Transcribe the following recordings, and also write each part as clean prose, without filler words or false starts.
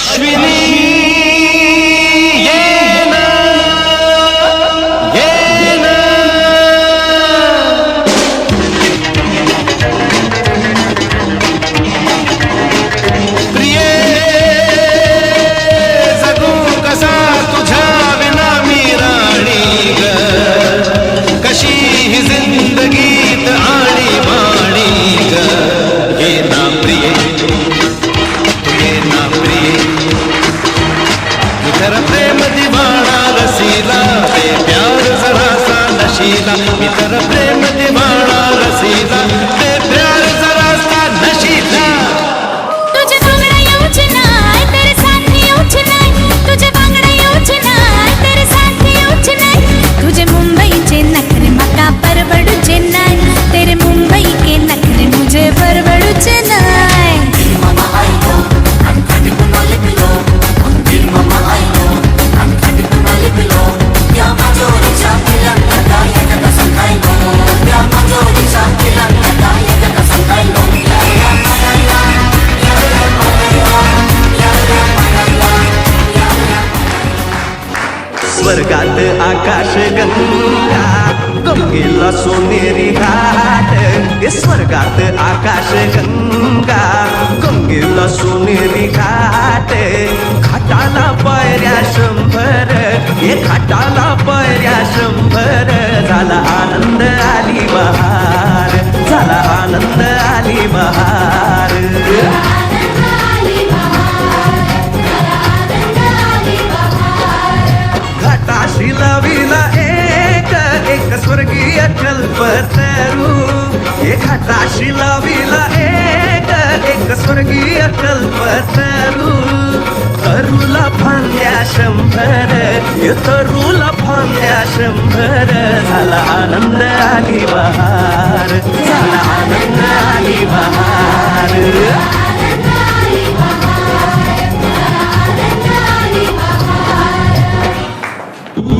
अश्विनी येन येन प्रिये जगू कसा तुझ्या विना मी राणी ग कशी ही जिंदगीत आणी बाणी ग ये ना प्रिये तेरा प्रेम दीवाना रसीला ते प्यार जरा सा नशीला मी तेरा प्रेम दीवाना रसीला ते प्यार जरा सा नशीला तुझे बांगड्या येऊच नाही तेरे साथी येऊच नाही तुझे बांगड्या येऊच नाही तेरे साथी येऊच नाही तुझे मुंबईचे नखरे मका परवडूचे नाही तेरे मुंबई के नखरे मुझे परवडूचे नाही Mama, I know, I'm cutting to my lip below. Mama, I know, I'm cutting to my lip below. Ya majori champilan kata ya kata sangai lo. Ya majori champilan kata ya kata sangai lo. Ya ya manala, ya ya manala, ya ya manala, ya ya. स्वर्गात आकाश गंगा गंगेला सोनेरी घाट हे स्वर्गात आकाश गंगा गंगेला सोनेरी घाट घाटाला पायऱ्या 100 हे घाटाला पायऱ्या 100 झाला आनंद आली बहार झाला आनंद आली बहार घाटाशी लाविला एक स्वर्गीय कल्पतरू हे घाटाशी लाविला एक स्वर्गीय कल्पतरू तरुला फांद्या 100 हे तरुला फांद्या 100 झाला आनंद आली बहार झाला आनंद आली बहार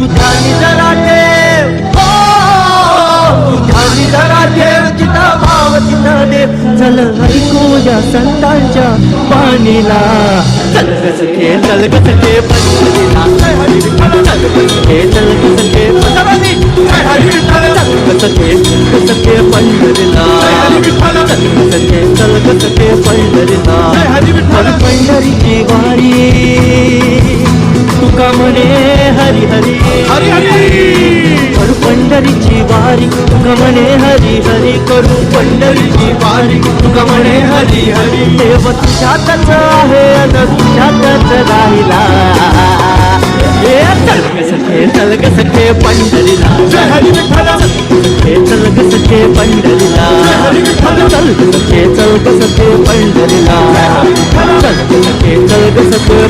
उधानी जरा ठेव हो उधानी जरा ठेव जिता भाव तिथं देव चल ऐकूया संतांच्या वाणीला चल ग सखे पंढरीला चल ग सखे चल ग सखे पंढरीला चल ग सखे पंढरीला पंढरीची वारी तुका म्हणे हरी हरी हरी हरी करू पंढरीची वारी तुका म्हणे हरी हरी करू पंढरीची वारी तुका म्हणे हरी हरी देव तुझ्यातच आहे अन तुझ्यातच राहिला चल ग सखे पंढरीला जय हरी विठ्ठल चल ग सखे पंढरीला चल ग सखे पंढरीला चल ग सखे